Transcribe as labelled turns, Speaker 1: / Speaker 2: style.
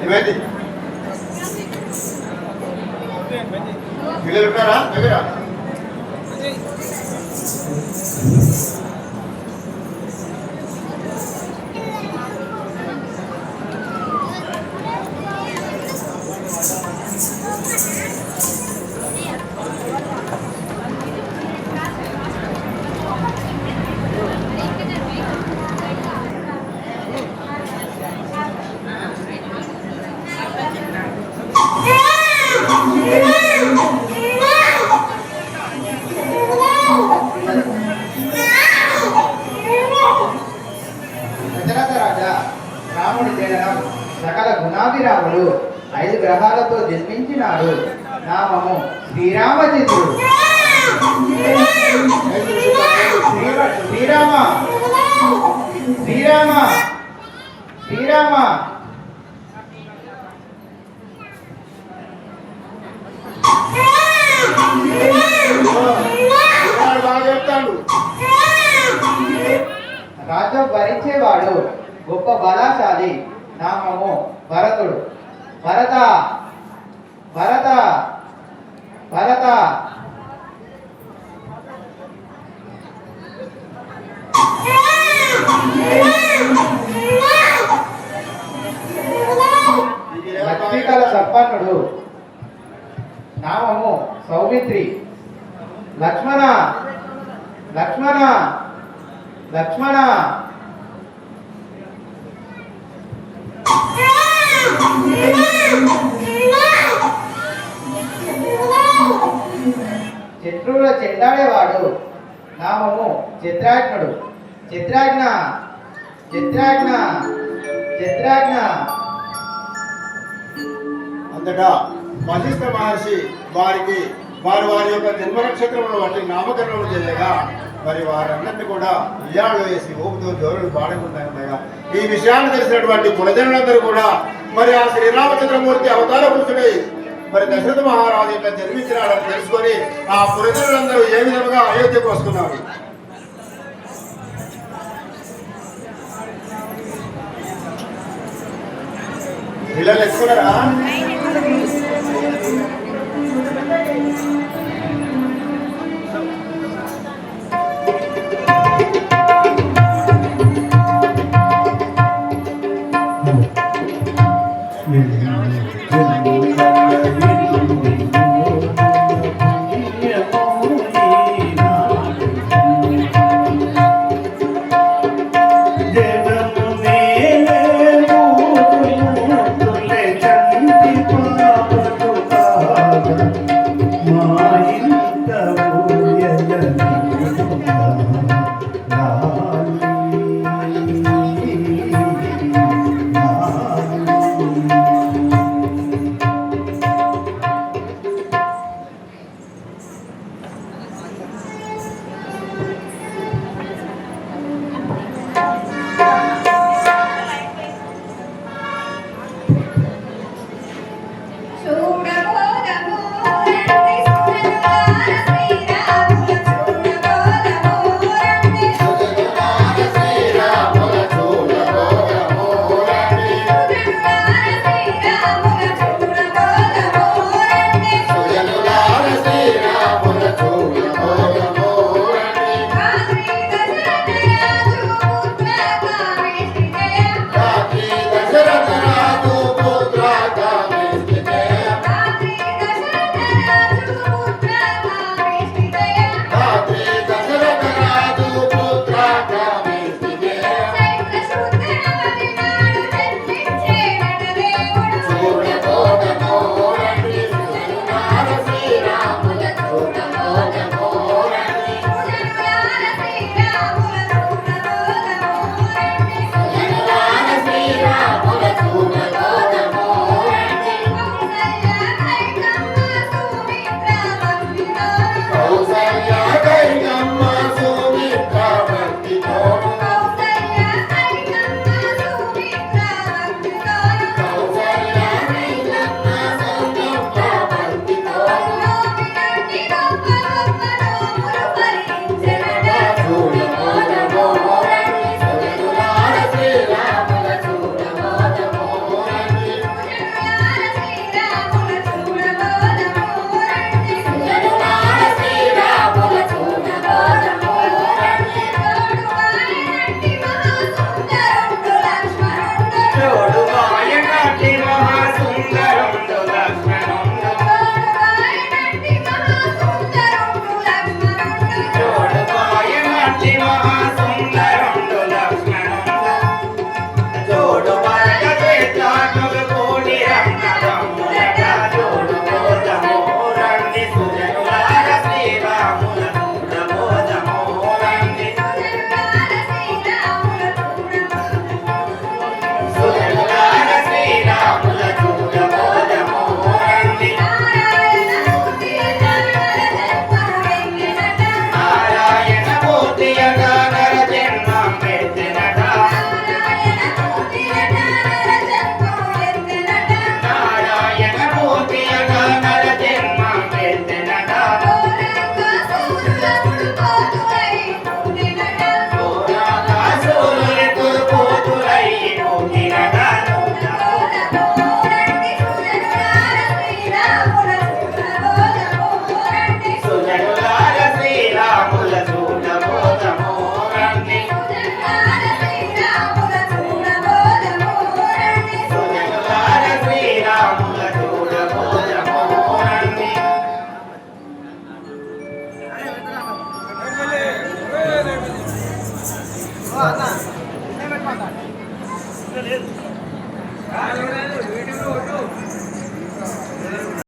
Speaker 1: ఏమైంది పిల్లలు ఉన్నారా దగ్గర? రాముడి జననం సకల గుణాభిరాముడు 5 గ్రహాలతో జన్మించినాడు. నామము శ్రీరామచంద్రుడు. శ్రీరామ శ్రీరామ శ్రీరామ రాజ్యం భరించేవాడు, గొప్ప బలాశాలి. నామము భరతుడు. భరత భరత భరత లక్ష్మీకళ సంపన్నుడు. నామము సౌమిత్రి. లక్ష్మణ లక్ష్మణ లక్ష్మణ శత్రువుల చెండాడేవాడు. నామము చిత్రాజ్ఞుడు. చిత్రాజ్ఞ చిత్రాజ్ఞ చిత్రాజ్ఞ.
Speaker 2: అంతటా వశిష్ఠ మహర్షి వారి యొక్క జన్మ నక్షత్రములను బట్టి నామకరణం చేయగా మరి వారందరినీ కూడా ఉయ్యాళ్ళు వేసి ఊపుతూ జోరులు పాడకుండా ఉండగా ఈ విషయాన్ని తెలిసినటువంటి కులజనులందరూ కూడా మరి ఆ శ్రీరామచంద్రమూర్తి అవతార పురుషుడై మరి దశరథ మహారాజు ఇట్లా జన్మించినాడని తెలుసుకొని ఆ కులజనులందరూ ఏ విధంగా అయోధ్యకు వస్తున్నారు. పిల్లలు ఎక్కున్నారా?